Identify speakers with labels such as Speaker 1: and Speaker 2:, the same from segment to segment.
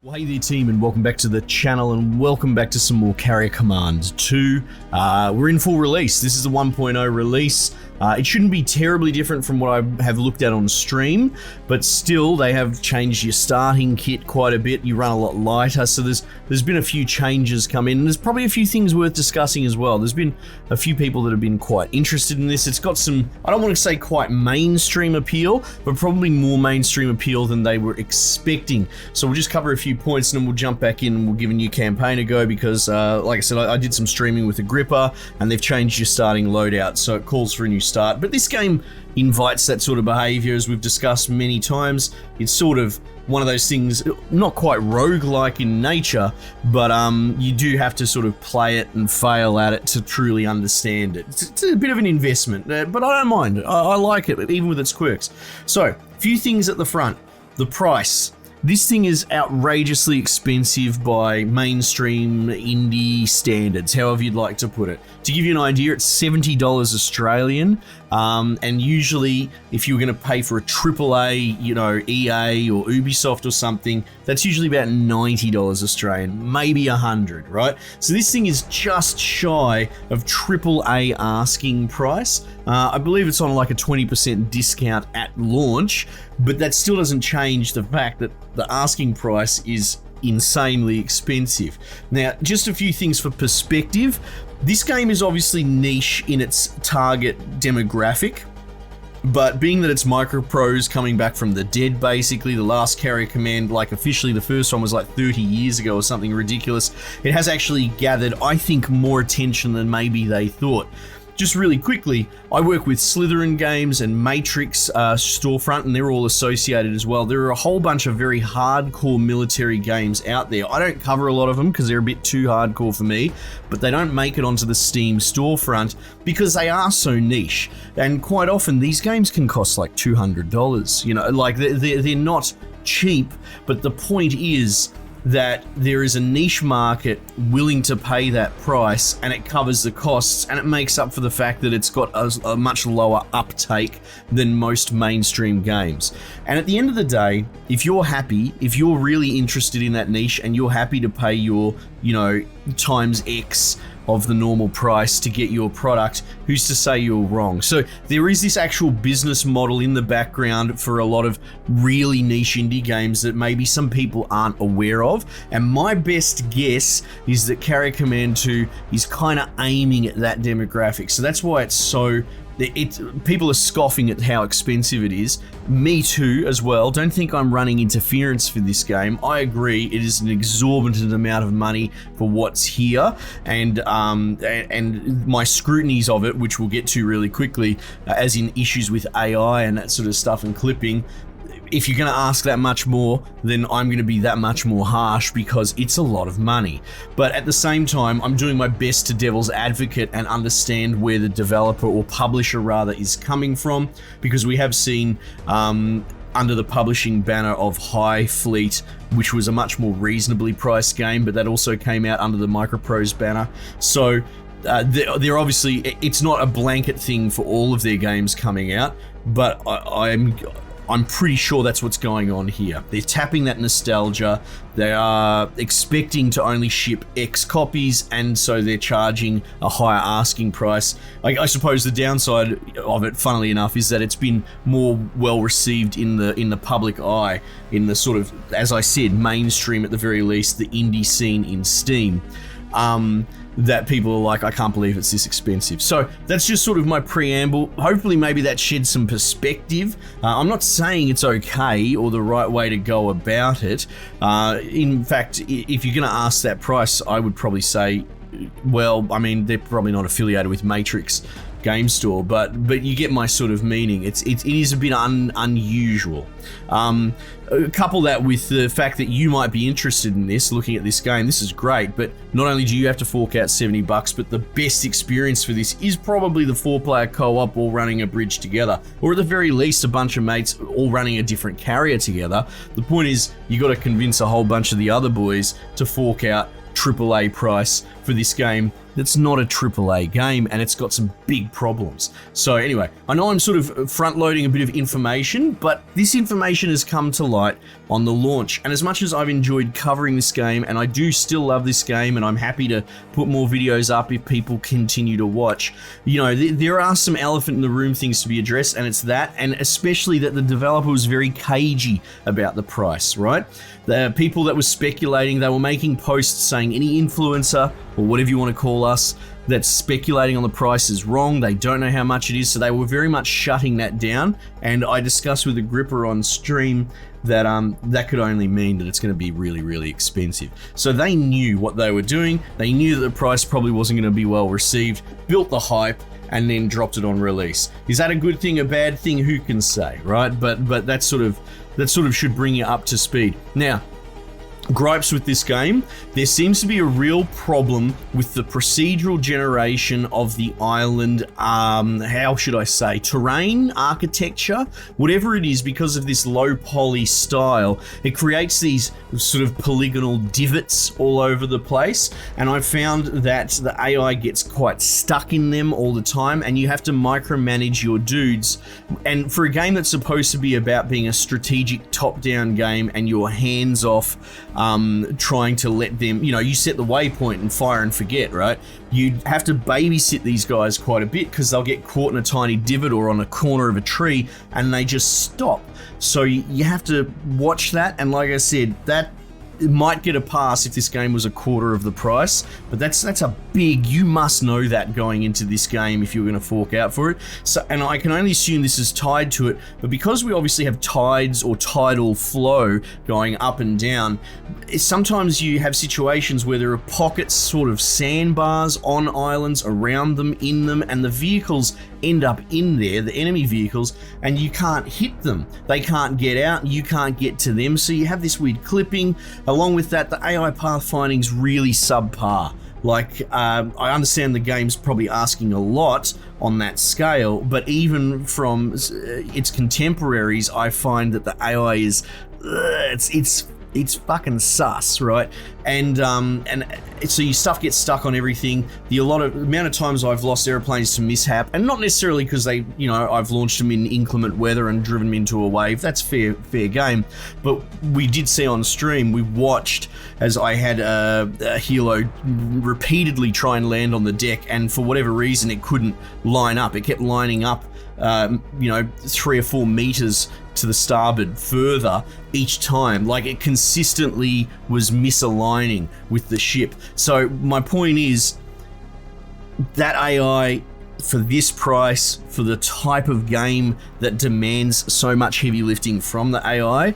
Speaker 1: Well, hey there team, and welcome back to the channel, and welcome back to some more Carrier Command 2. We're in full release. This is the 1.0 release. It shouldn't be terribly different from what I have looked at on stream, but still they have changed your starting kit quite a bit. You run a lot lighter, so there's been a few changes come in, and there's probably a few things worth discussing as well. There's been a few people that have been quite interested in this. It's got some, I don't want to say quite mainstream appeal, but probably more mainstream appeal than they were expecting. So we'll just cover a few points and then we'll jump back in and we'll give a new campaign a go because, like I said, I did some streaming with Agrippa and they've changed your starting loadout, so it calls for a new start. But this game invites that sort of behavior, as we've discussed many times. It's sort of one of those things, not quite roguelike in nature, but you do have to sort of play it and fail at it to truly understand it. It's a bit of an investment, but I don't mind. I like it, even with its quirks. So, a few things at the front. The price. This thing is outrageously expensive by mainstream indie standards, however you'd like to put it. To give you an idea, it's $70 Australian, and usually if you were going to pay for a AAA, you know, EA or Ubisoft or something, that's usually about $90 Australian, maybe $100, right? So this thing is just shy of AAA asking price. I believe it's on like a 20% discount at launch, but that still doesn't change the fact that the asking price is insanely expensive. Now, just a few things for perspective. This game is obviously niche in its target demographic, but being that it's micro pros coming back from the dead, basically, the last Carrier Command, like officially the first one was like 30 years ago or something ridiculous, it has actually gathered, I think, more attention than maybe they thought. Just really quickly, I work with Slytherin Games and Matrix storefront, and they're all associated as well. There are a whole bunch of very hardcore military games out there. I don't cover a lot of them because they're a bit too hardcore for me, but they don't make it onto the Steam storefront because they are so niche. And quite often, these games can cost like $200. You know, like they're not cheap, but the point is that there is a niche market willing to pay that price, and it covers the costs, and it makes up for the fact that it's got a much lower uptake than most mainstream games. And at the end of the day, if you're happy, if you're really interested in that niche and you're happy to pay your, you know, times X of the normal price to get your product, who's to say you're wrong? So there is this actual business model in the background for a lot of really niche indie games that maybe some people aren't aware of, and my best guess is that Carrier Command 2 is kind of aiming at that demographic. So that's why it's so... people are scoffing at how expensive it is. Me too, as well. Don't think I'm running interference for this game. I agree, it is an exorbitant amount of money for what's here, and my scrutinies of it, which we'll get to really quickly, as in issues with AI and that sort of stuff and clipping. If you're going to ask that much more, then I'm going to be that much more harsh because it's a lot of money. But at the same time, I'm doing my best to devil's advocate and understand where the developer or publisher rather is coming from, because we have seen under the publishing banner of High Fleet, which was a much more reasonably priced game, but that also came out under the Microprose banner. So they're obviously, it's not a blanket thing for all of their games coming out, but I'm pretty sure that's what's going on here. They're tapping that nostalgia. They are expecting to only ship X copies, and so they're charging a higher asking price. I suppose the downside of it, funnily enough, is that it's been more well received in the public eye, in the sort of, as I said, mainstream at the very least, the indie scene in Steam. That people are like, I can't believe it's this expensive. So that's just sort of my preamble. Hopefully maybe that sheds some perspective. I'm not saying it's okay or the right way to go about it. In fact, if you're going to ask that price, I would probably say, well, I mean, they're probably not affiliated with Matrix Game Store, but you get my sort of meaning. It is a bit unusual. Couple that with the fact that you might be interested in this, looking at this game. This is great, but not only do you have to fork out $70, but the best experience for this is probably the 4-player co-op all running a bridge together, or at the very least a bunch of mates all running a different carrier together. The point is, you got to convince a whole bunch of the other boys to fork out AAA price for this game that's not a AAA game, and it's got some big problems. So anyway, I know I'm sort of front-loading a bit of information, but this information has come to light on the launch. And as much as I've enjoyed covering this game, and I do still love this game, and I'm happy to put more videos up if people continue to watch, you know, there are some elephant in the room things to be addressed, and it's that, and especially that the developer was very cagey about the price, right? The people that were speculating, they were making posts saying any influencer, or whatever you want to call us, that's speculating on the price is wrong. They don't know how much it is, so they were very much shutting that down. And I discussed with the Gripper on stream that that could only mean that it's going to be really, really expensive. So they knew what they were doing. They knew that the price probably wasn't going to be well received, built the hype, and then dropped it on release. Is that a good thing, a bad thing? Who can say, right? But that sort of should bring you up to speed. Now, gripes with this game, there seems to be a real problem with the procedural generation of the island, how should I say, terrain, architecture, whatever it is, because of this low poly style. It creates these sort of polygonal divots all over the place, and I found that the AI gets quite stuck in them all the time, and you have to micromanage your dudes. And for a game that's supposed to be about being a strategic top-down game and you're hands-off, trying to let them, you know, you set the waypoint and fire and forget, right? You have to babysit these guys quite a bit because they'll get caught in a tiny divot or on a corner of a tree and they just stop. So you have to watch that, and like I said, that it might get a pass if this game was a quarter of the price, but that's a big, you must know that going into this game if you're going to fork out for it. So, and I can only assume this is tied to it, but because we obviously have tides or tidal flow going up and down, sometimes you have situations where there are pockets, sort of sandbars on islands, around them, in them, and the vehicles end up in there, the enemy vehicles, and you can't hit them. They can't get out, you can't get to them, so you have this weird clipping. Along with that, the AI pathfinding's really subpar. Like, I understand the game's probably asking a lot on that scale, but even from its contemporaries, I find that the AI is, it's fucking sus, right? And so your stuff gets stuck on everything. The amount of times I've lost airplanes to mishap, and not necessarily because they, you know, I've launched them in inclement weather and driven them into a wave. That's fair game. But we did see on stream, we watched as I had a helo repeatedly try and land on the deck, and for whatever reason it couldn't line up. It kept lining up, 3 or 4 meters to the starboard further each time. Like, it consistently was misaligning with the ship. So my point is that AI, for this price, for the type of game that demands so much heavy lifting from the AI,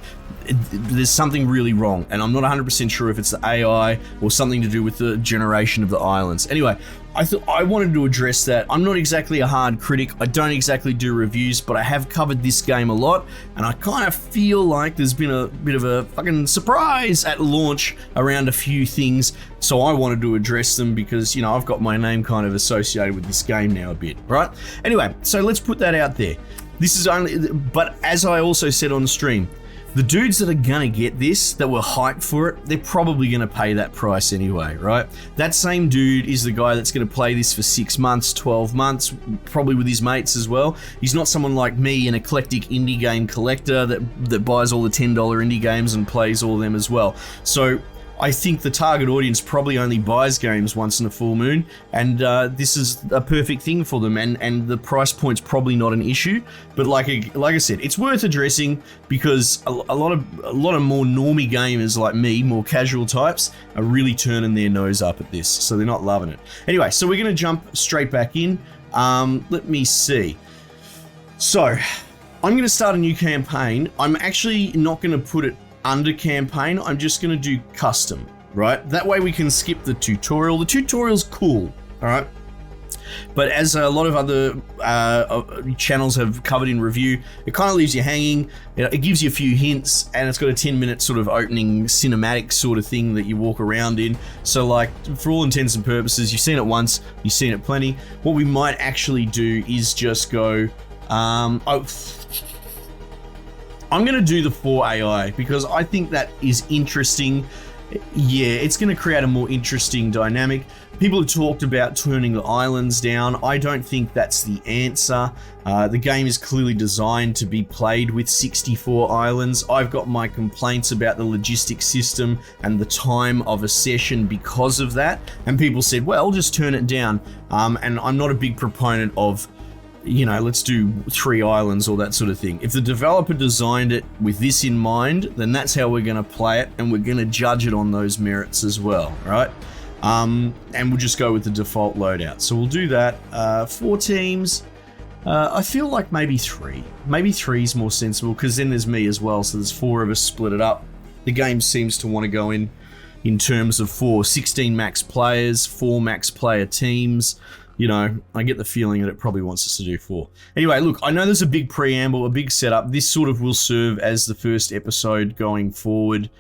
Speaker 1: there's something really wrong, and I'm not 100% sure if it's the AI or something to do with the generation of the islands. Anyway, I thought I wanted to address that. I'm not exactly a hard critic. I don't exactly do reviews, but I have covered this game a lot, and I kind of feel like there's been a bit of a fucking surprise at launch around a few things, so I wanted to address them because, you know, I've got my name kind of associated with this game now a bit, right? Anyway, so let's put that out there. This is only, but as I also said on stream, the dudes that are gonna get this, that were hyped for it, they're probably gonna pay that price anyway, right? That same dude is the guy that's gonna play this for 6 months, 12 months, probably with his mates as well. He's not someone like me, an eclectic indie game collector that buys all the $10 indie games and plays all of them as well. So I think the target audience probably only buys games once in a full moon, and this is a perfect thing for them, and the price point's probably not an issue. But like I said, it's worth addressing because a lot of more normie gamers like me, more casual types, are really turning their nose up at this, so they're not loving it. Anyway, so we're gonna jump straight back in. Let me see. So I'm gonna start a new campaign. I'm actually not gonna put it under campaign, I'm just gonna do custom, right? That way we can skip the tutorial. The tutorial's cool, all right? But as a lot of other channels have covered in review, it kind of leaves you hanging. It gives you a few hints, and it's got a 10-minute sort of opening cinematic sort of thing that you walk around in. So, like, for all intents and purposes, you've seen it once, you've seen it plenty. What we might actually do is just go, I'm going to do the 4 AI because I think that is interesting. Yeah, it's going to create a more interesting dynamic. People have talked about turning the islands down. I don't think that's the answer. The game is clearly designed to be played with 64 islands. I've got my complaints about the logistics system and the time of a session because of that. And people said, well, just turn it down. And I'm not a big proponent of, you know, let's do 3 islands or that sort of thing. If the developer designed it with this in mind, then that's how we're going to play it, and we're going to judge it on those merits as well, right? And we'll just go with the default loadout. So we'll do that. 4 teams. I feel like maybe 3. Maybe 3 is more sensible, because then there's me as well, so there's 4 of us split it up. The game seems to want to go in terms of 16 max players, 4 max player teams. You know, I get the feeling that it probably wants us to do 4. Anyway, look, I know there's a big preamble, a big setup. This sort of will serve as the first episode going forward,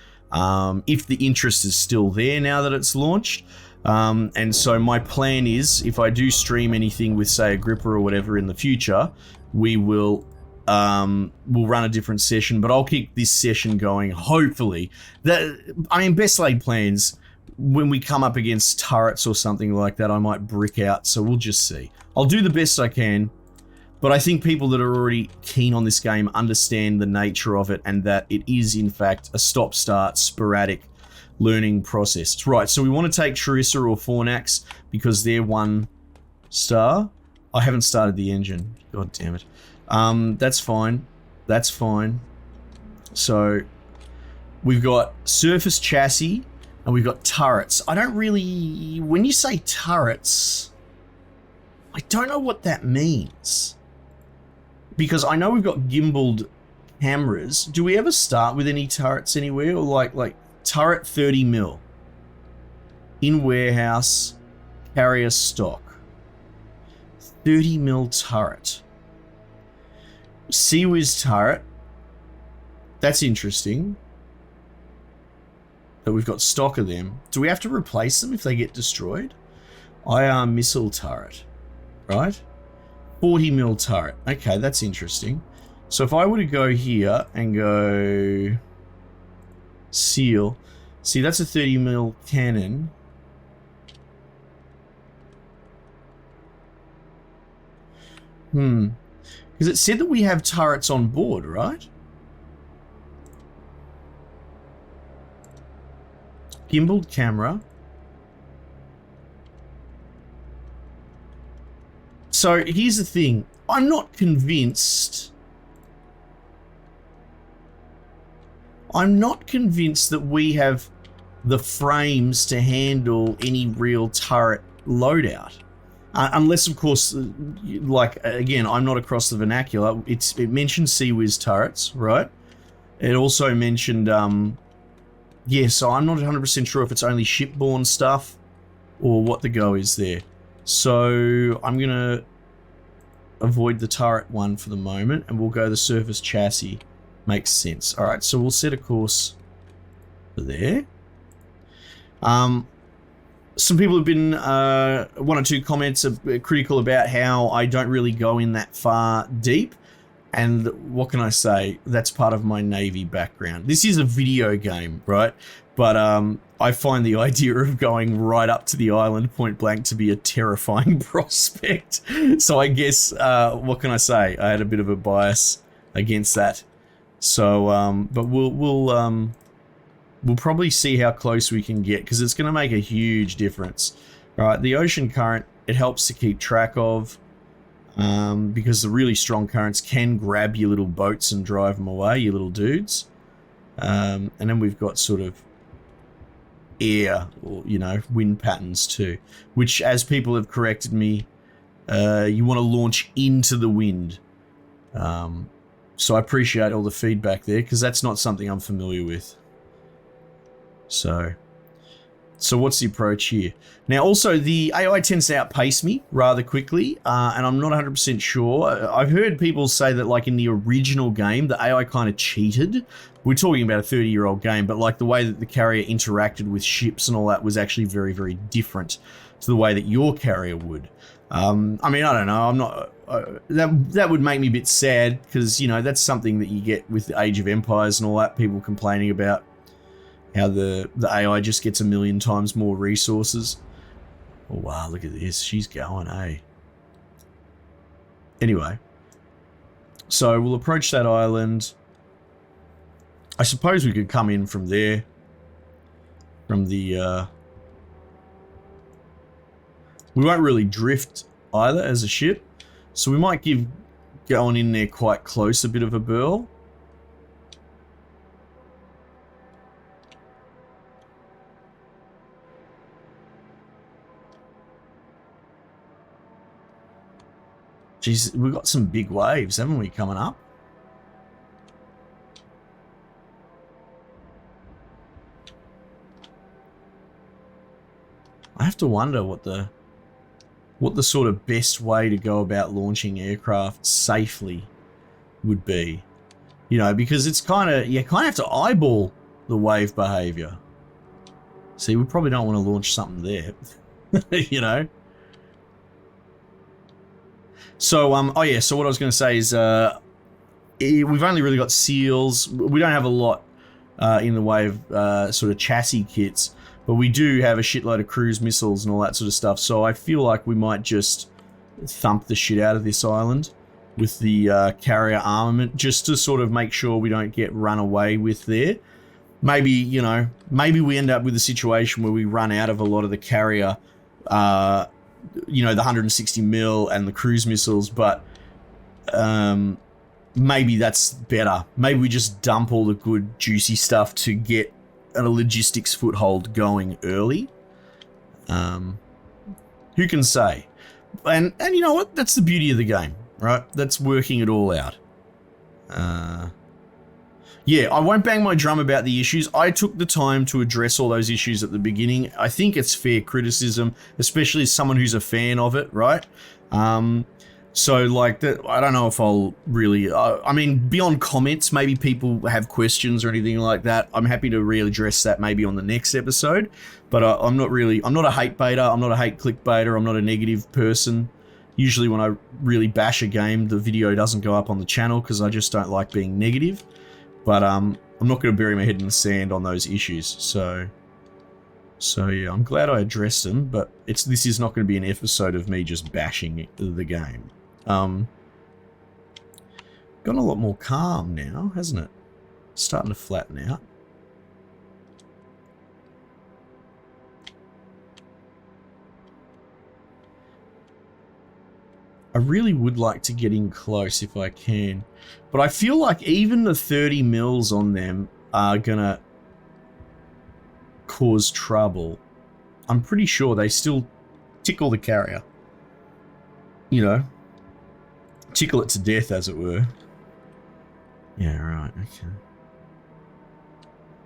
Speaker 1: if the interest is still there now that it's launched. And so my plan is, if I do stream anything with, say, a gripper or whatever in the future, we'll run a different session, but I'll keep this session going, hopefully. Best laid plans. When we come up against turrets or something like that, I might brick out, so we'll just see. I'll do the best I can, but I think people that are already keen on this game understand the nature of it, and that it is, in fact, a stop-start, sporadic learning process. Right, so we want to take Charissa or Fornax because they're 1 star. I haven't started the engine. God damn it. That's fine. That's fine. So, we've got surface chassis, and we've got turrets. I don't really... When you say turrets, I don't know what that means. Because I know we've got gimbaled cameras. Do we ever start with any turrets anywhere? Or like turret 30 mil. In warehouse, carrier stock. 30 mil turret. Sea-Whiz turret. That's interesting. But we've got stock of them. Do we have to replace them if they get destroyed? IR missile turret, right? 40 mil turret. Okay, that's interesting. So if I were to go here and go seal, see, that's a 30 mil cannon. Because it said that we have turrets on board, right? Gimbaled camera. So here's the thing. I'm not convinced. I'm not convinced that we have the frames to handle any real turret loadout. Unless, of course, like, again, I'm not across the vernacular. It mentioned Sea-Whiz turrets, right? It also mentioned... yeah, so I'm not 100% sure if it's only shipborne stuff or what the go is there. So I'm going to avoid the turret one for the moment, and we'll go the surface chassis. Makes sense. All right, so we'll set a course for there. Some people have been, 1 or 2 comments are critical about how I don't really go in that far deep. And what can I say? That's part of my Navy background. This is a video game, right? But I find the idea of going right up to the island point blank to be a terrifying prospect. So I guess, what can I say? I had a bit of a bias against that. So, but we'll probably see how close we can get, because it's going to make a huge difference. All right, the ocean current, it helps to keep track of. Because the really strong currents can grab your little boats and drive them away, you little dudes. And then we've got sort of air, or, you know, wind patterns too, which, as people have corrected me, you want to launch into the wind. So I appreciate all the feedback there, because that's not something I'm familiar with. So what's the approach here? Now, also, the AI tends to outpace me rather quickly, and I'm not 100% sure. I've heard people say that, like, in the original game, the AI kind of cheated. We're talking about a 30-year-old game, but, like, the way that the carrier interacted with ships and all that was actually very, very different to the way that your carrier would. I mean, I don't know. I'm not... that would make me a bit sad, because, you know, that's something that you get with the Age of Empires and all that, people complaining about How the AI just gets a million times more resources. Oh, wow, look at this. She's going, eh? Anyway. So we'll approach that island. I suppose we could come in from there. From the... we won't really drift either as a ship. So we might give going in there quite close a bit of a burl. Jeez, we've got some big waves, haven't we, coming up? I have to wonder what the sort of best way to go about launching aircraft safely would be. You know, because it's kind of, you kind of have to eyeball the wave behavior. See, we probably don't want to launch something there, you know? So, oh yeah, so what I was going to say is, we've only really got seals. We don't have a lot in the way of sort of chassis kits, but we do have a shitload of cruise missiles and all that sort of stuff. So I feel like we might just thump the shit out of this island with the carrier armament, just to sort of make sure we don't get run away with there. Maybe, you know, maybe we end up with a situation where we run out of a lot of the carrier, you know, the 160 mil and the cruise missiles, but maybe that's better. Maybe we just dump all the good juicy stuff to get a logistics foothold going early. Who can say? And you know what? That's the beauty of the game, right? That's working it all out. Yeah, I won't bang my drum about the issues. I took the time to address all those issues at the beginning. I think it's fair criticism, especially as someone who's a fan of it, right? So, like, I don't know if I'll really... I mean, beyond comments, maybe people have questions or anything like that. I'm happy to readdress that maybe on the next episode. But I'm not a hate baiter. I'm not a hate clickbaiter. I'm not a negative person. Usually when I really bash a game, the video doesn't go up on the channel because I just don't like being negative. But I'm not going to bury my head in the sand on those issues. So yeah, I'm glad I addressed them, but this is not going to be an episode of me just bashing the game. Gotten a lot more calm now, hasn't it? Starting to flatten out. I really would like to get in close if I can, but I feel like even the 30 mils on them are gonna cause trouble. I'm pretty sure they still tickle the carrier. You know, tickle it to death, as it were. Yeah, right, okay.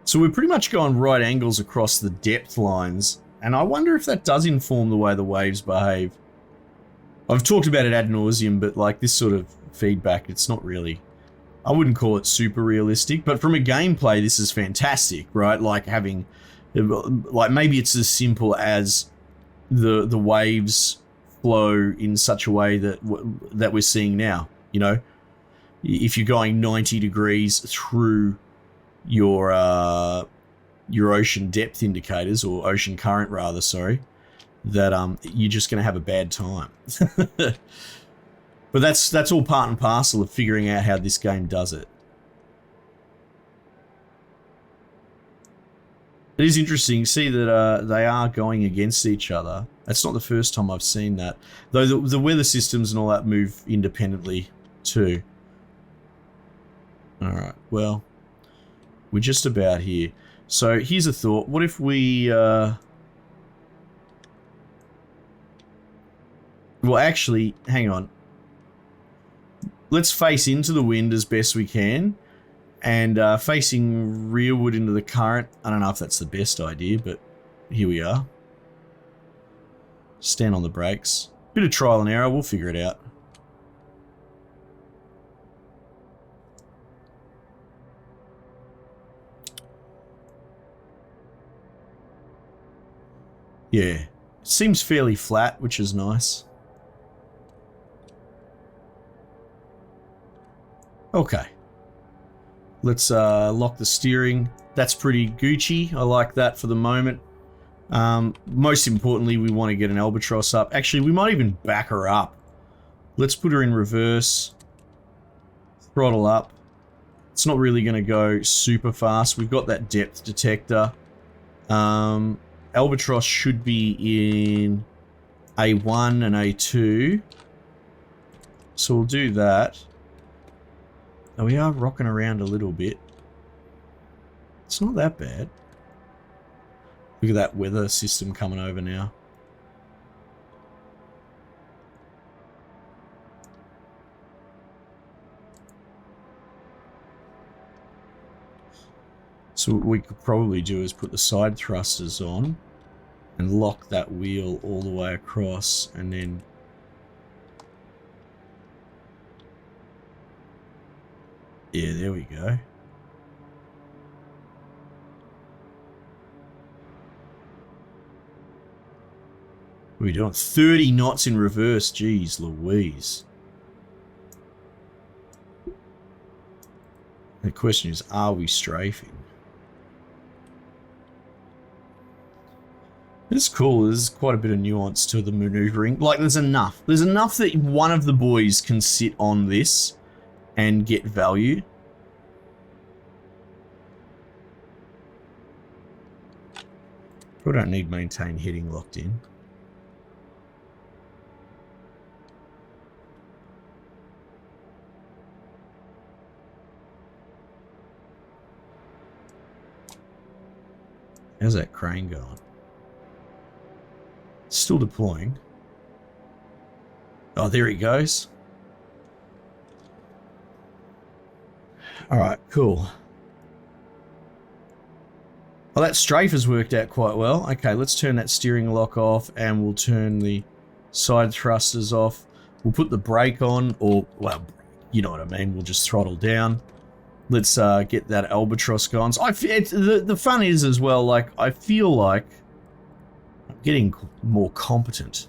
Speaker 1: So we're pretty much going right angles across the depth lines, and I wonder if that does inform the way the waves behave. I've talked about it ad nauseum, but like this sort of feedback, it's not really, I wouldn't call it super realistic, but from a gameplay, this is fantastic, right? Like having, like maybe it's as simple as the waves flow in such a way that we're seeing now, you know? If you're going 90 degrees through your ocean depth indicators, or ocean current rather, sorry, that you're just going to have a bad time. But that's all part and parcel of figuring out how this game does it. It is interesting to see that they are going against each other. That's not the first time I've seen that. Though the weather systems and all that move independently too. Alright, well, we're just about here. So here's a thought. What if we... Well, actually, hang on. Let's face into the wind as best we can. And facing rearward into the current. I don't know if that's the best idea, but here we are. Stand on the brakes. Bit of trial and error, we'll figure it out. Yeah, it seems fairly flat, which is nice. Okay. Let's lock the steering. That's pretty Gucci. I like that for the moment. Most importantly, we want to get an albatross up. Actually, we might even back her up. Let's put her in reverse. Throttle up. It's not really going to go super fast. We've got that depth detector. Albatross should be in A1 and A2. So we'll do that. Oh, we are rocking around a little bit. It's not that bad. Look at that weather system coming over now. So what we could probably do is put the side thrusters on and lock that wheel all the way across, and then yeah, there we go. What are we doing? 30 knots in reverse. Jeez Louise. The question is, are we strafing? It's cool. There's quite a bit of nuance to the maneuvering. Like, there's enough. There's enough that one of the boys can sit on this and get value. We don't need maintain heading locked in. How's that crane going? Still deploying. Oh, there he goes. All right, cool. Well, that strafe has worked out quite well. Okay, let's turn that steering lock off, and we'll turn the side thrusters off. We'll put the brake on, or, well, you know what I mean. We'll just throttle down. Let's get that albatross going. So the fun is as well, like, I feel like I'm getting more competent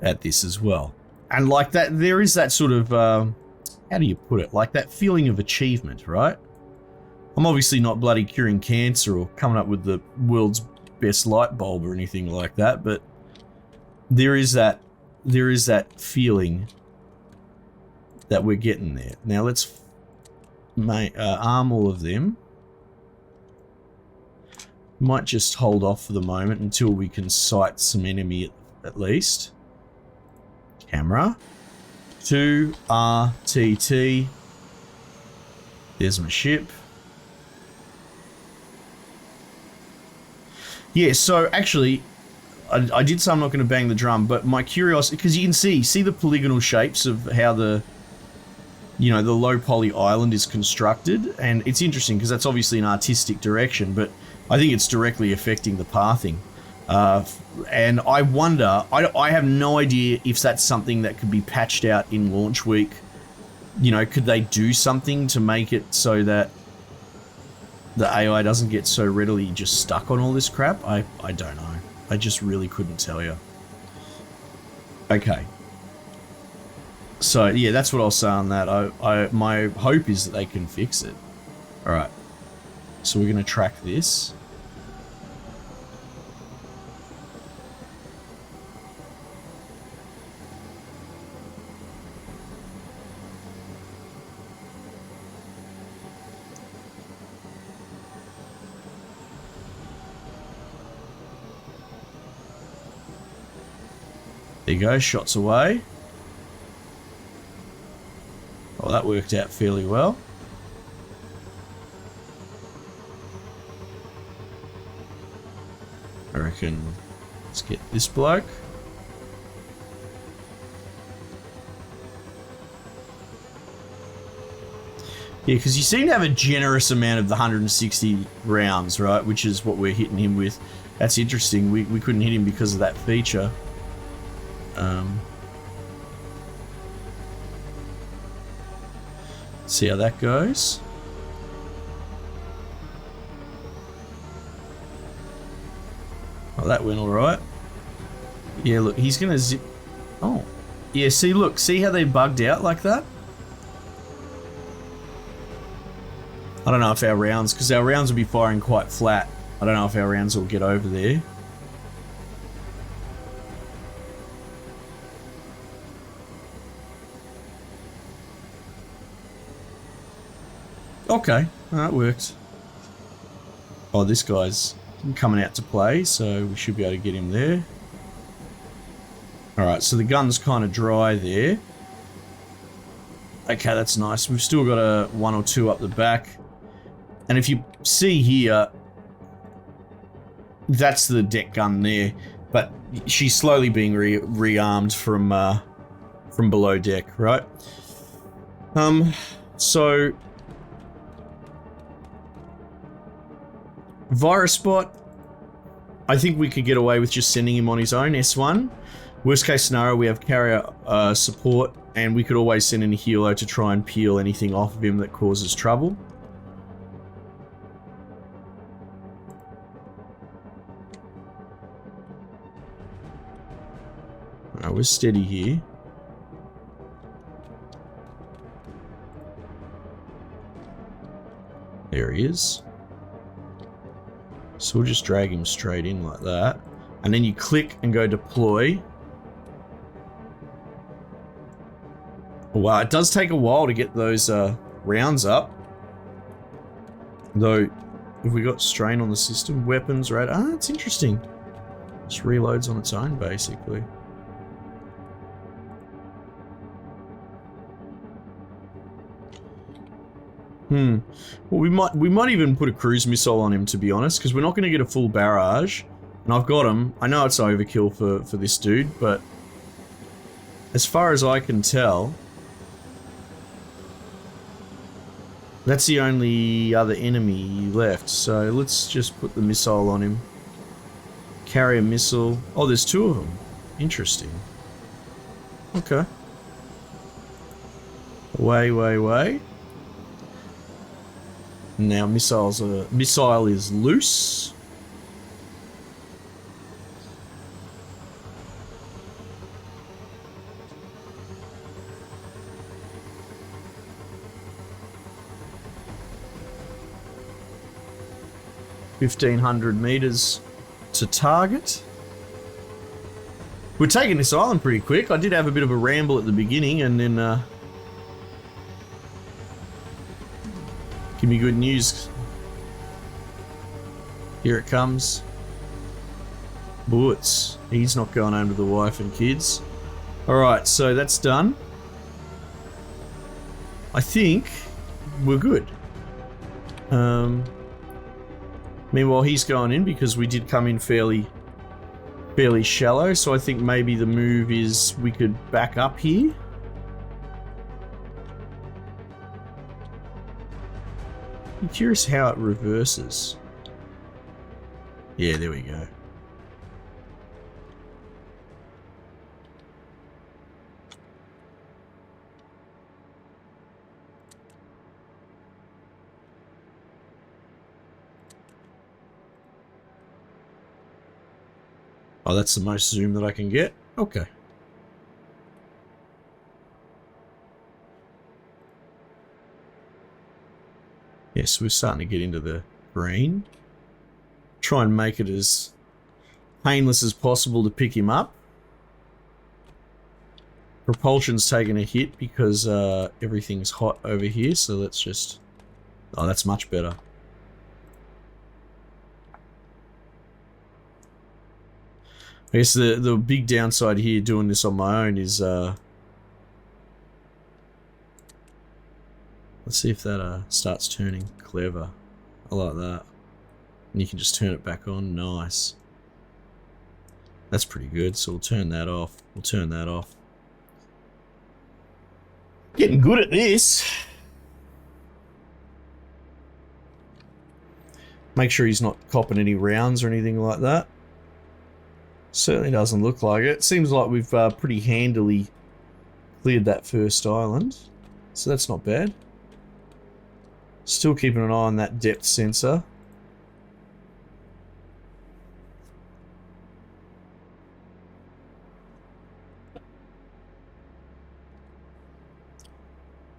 Speaker 1: at this as well. And like that, there is that sort of, how do you put it? Like that feeling of achievement, right? I'm obviously not bloody curing cancer or coming up with the world's best light bulb or anything like that, but there is that feeling that we're getting there. Now let's arm all of them. Might just hold off for the moment until we can sight some enemy at least. Camera. 2 RTT. There's my ship. Yeah, so actually, I did say I'm not going to bang the drum, but my curiosity, because you can see the polygonal shapes of how the low poly island is constructed, and it's interesting because that's obviously an artistic direction, but I think it's directly affecting the pathing. And I wonder, I have no idea if that's something that could be patched out in launch week. You know, could they do something to make it so that the AI doesn't get so readily just stuck on all this crap? I don't know. I just really couldn't tell you. Okay. So yeah, that's what I'll say on that. My hope is that they can fix it. All right. So we're going to track this. There you go, shots away. Oh, that worked out fairly well. I reckon let's get this bloke. Yeah, because you seem to have a generous amount of the 160 rounds, right? Which is what we're hitting him with. That's interesting. We couldn't hit him because of that feature. See how that goes. Oh, that went all right. Yeah, look, he's gonna zip. Oh, yeah. See, look, see how they bugged out like that. I don't know if our rounds, because our rounds will be firing quite flat. I don't know if our rounds will get over there. Okay, that worked. Oh, this guy's coming out to play, so we should be able to get him there. Alright, so the gun's kind of dry there. Okay, that's nice. We've still got a 1 or 2 up the back. And if you see here, that's the deck gun there. But she's slowly being rearmed from below deck, right? So Virus Bot, I think we could get away with just sending him on his own, S1. Worst case scenario, we have carrier support, and we could always send in a helo to try and peel anything off of him that causes trouble. Alright, we're steady here. There he is. So we'll just drag him straight in like that. And then you click and go deploy. Wow, it does take a while to get those rounds up. Though, if we got strain on the system, weapons, right? Ah, it's interesting. Just reloads on its own, basically. Well, we might even put a cruise missile on him, to be honest, because we're not going to get a full barrage. And I've got him. I know it's overkill for this dude, but as far as I can tell, that's the only other enemy left. So let's just put the missile on him. Carrier missile. Oh, there's 2 of them. Interesting. Okay. Away. Now missile is loose. (1,500 meters to target). We're taking this island pretty quick. I did have a bit of a ramble at the beginning, and then give me good news. Here it comes. Boots. He's not going home to the wife and kids. Alright, so that's done. I think we're good. Meanwhile, he's going in because we did come in fairly shallow, so I think maybe the move is we could back up here. I'm curious how it reverses. Yeah, there we go. Oh, that's the most zoom that I can get? Okay. Yes, we're starting to get into the green. Try and make it as painless as possible to pick him up. Propulsion's taking a hit because everything's hot over here, so let's just... Oh, that's much better. I guess the big downside here doing this on my own is let's see if that starts turning. Clever. I like that. And you can just turn it back on. Nice. That's pretty good. So we'll turn that off. We'll turn that off. Getting good at this. Make sure he's not copping any rounds or anything like that. Certainly doesn't look like it. Seems like we've pretty handily cleared that first island. So that's not bad. Still keeping an eye on that depth sensor.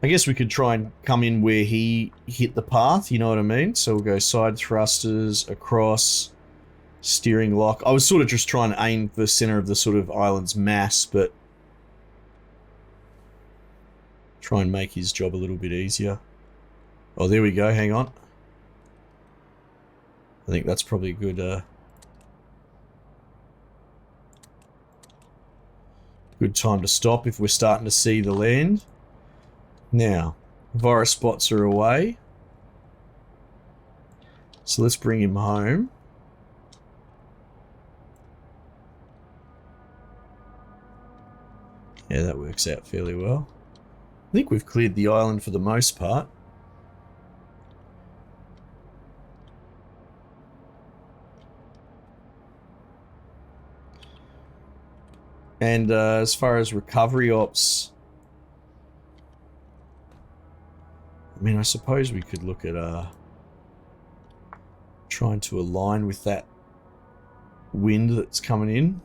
Speaker 1: I guess we could try and come in where he hit the path, you know what I mean? So we'll go side thrusters, across, steering lock. I was sort of just trying to aim for the center of the sort of island's mass, but try and make his job a little bit easier. Oh, there we go, hang on. I think that's probably a good, good time to stop if we're starting to see the land. Now, virus spots are away. So let's bring him home. Yeah, that works out fairly well. I think we've cleared the island for the most part. And as far as recovery ops, I mean, I suppose we could look at trying to align with that wind that's coming in.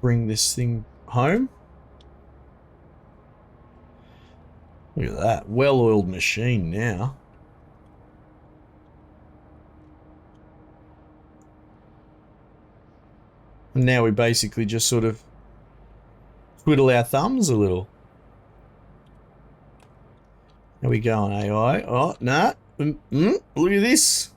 Speaker 1: Bring this thing home. Look at that, well-oiled machine now. And now we basically just sort of twiddle our thumbs a little. How we going, AI? Oh, nah. Look at this.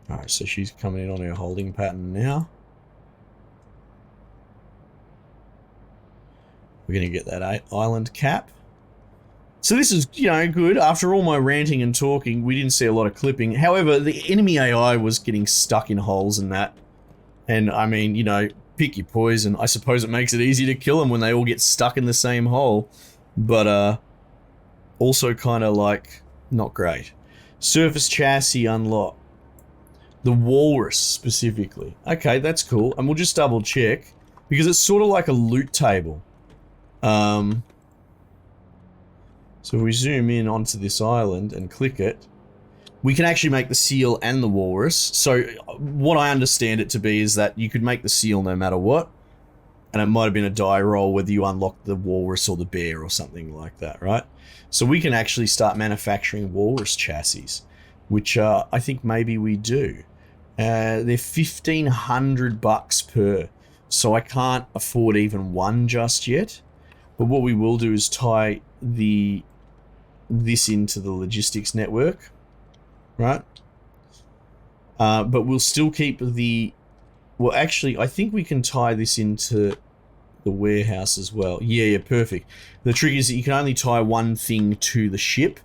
Speaker 1: Alright, so she's coming in on her holding pattern now. We're going to get that island cap. So this is, you know, good. After all my ranting and talking, we didn't see a lot of clipping. However, the enemy AI was getting stuck in holes and that. And, I mean, you know, pick your poison. I suppose it makes it easy to kill them when they all get stuck in the same hole. But, also kind of, like, not great. Surface chassis unlocked. The walrus, specifically. Okay, that's cool. And we'll just double check. Because it's sort of like a loot table. So if we zoom in onto this island and click it, we can actually make the seal and the walrus. So what I understand it to be is that you could make the seal no matter what. And it might have been a die roll whether you unlock the walrus or the bear or something like that, right? So we can actually start manufacturing walrus chassis, which I think maybe we do. They're $1,500 per, so I can't afford even one just yet. But what we will do is tie this into the logistics network, right? But we'll still keep the... Well, actually, I think we can tie this into the warehouse as well. Yeah, perfect. The trick is that you can only tie one thing to the ship,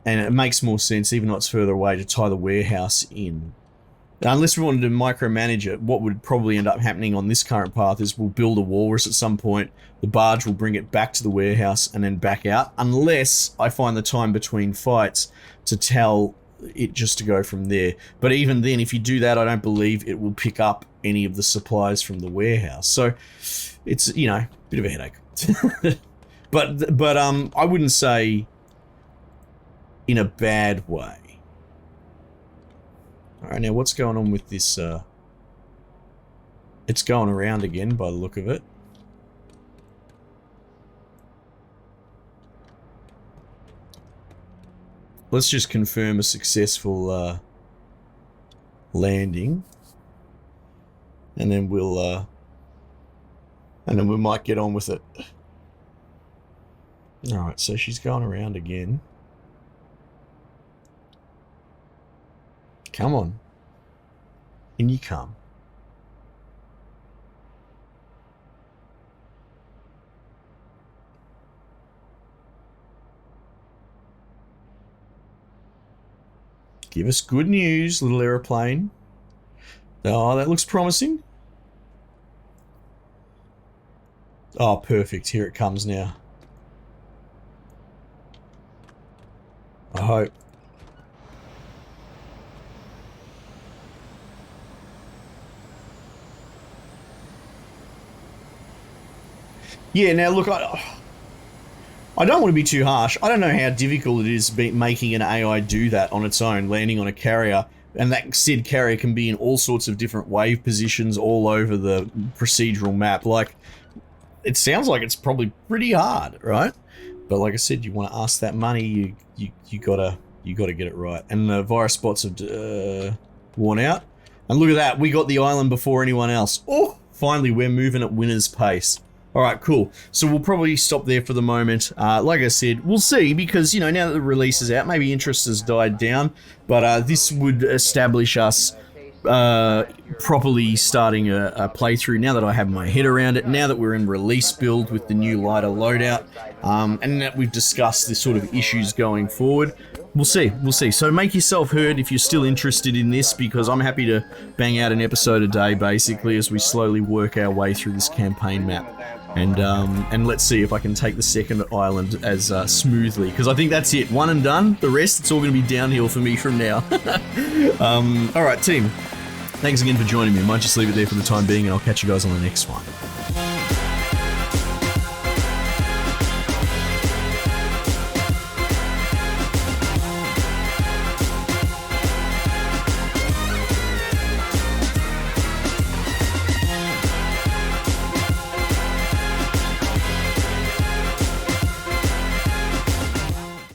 Speaker 1: and it makes more sense, even though it's further away, to tie the warehouse in. Unless we wanted to micromanage it, what would probably end up happening on this current path is we'll build a walrus at some point, the barge will bring it back to the warehouse and then back out, unless I find the time between fights to tell it just to go from there. But even then, if you do that, I don't believe it will pick up any of the supplies from the warehouse. So it's, you know, a bit of a headache. but I wouldn't say in a bad way. Alright, now what's going on with this? It's going around again by the look of it. Let's just confirm a successful landing. And then we might get on with it. Alright, so she's going around again. Come on. In you come. Give us good news, little aeroplane. Oh, that looks promising. Oh, perfect. Here it comes now. I hope. Yeah, now look, I don't want to be too harsh. I don't know how difficult it is making an AI do that on its own, landing on a carrier. And that said carrier can be in all sorts of different wave positions all over the procedural map. Like, it sounds like it's probably pretty hard, right? But like I said, you want to ask that money, you gotta get it right. And the virus spots have worn out. And look at that, we got the island before anyone else. Oh, finally, we're moving at winner's pace. All right, cool. So we'll probably stop there for the moment. Like I said, we'll see, because, you know, now that the release is out, maybe interest has died down, but this would establish us properly starting a playthrough now that I have my head around it, now that we're in release build with the new lighter loadout, and that we've discussed the sort of issues going forward. We'll see. So make yourself heard if you're still interested in this, because I'm happy to bang out an episode a day, basically, as we slowly work our way through this campaign map. And let's see if I can take the second island as smoothly, because I think that's it. One and done. The rest, it's all going to be downhill for me from now. Alright, team. Thanks again for joining me. I might just leave it there for the time being, and I'll catch you guys on the next one.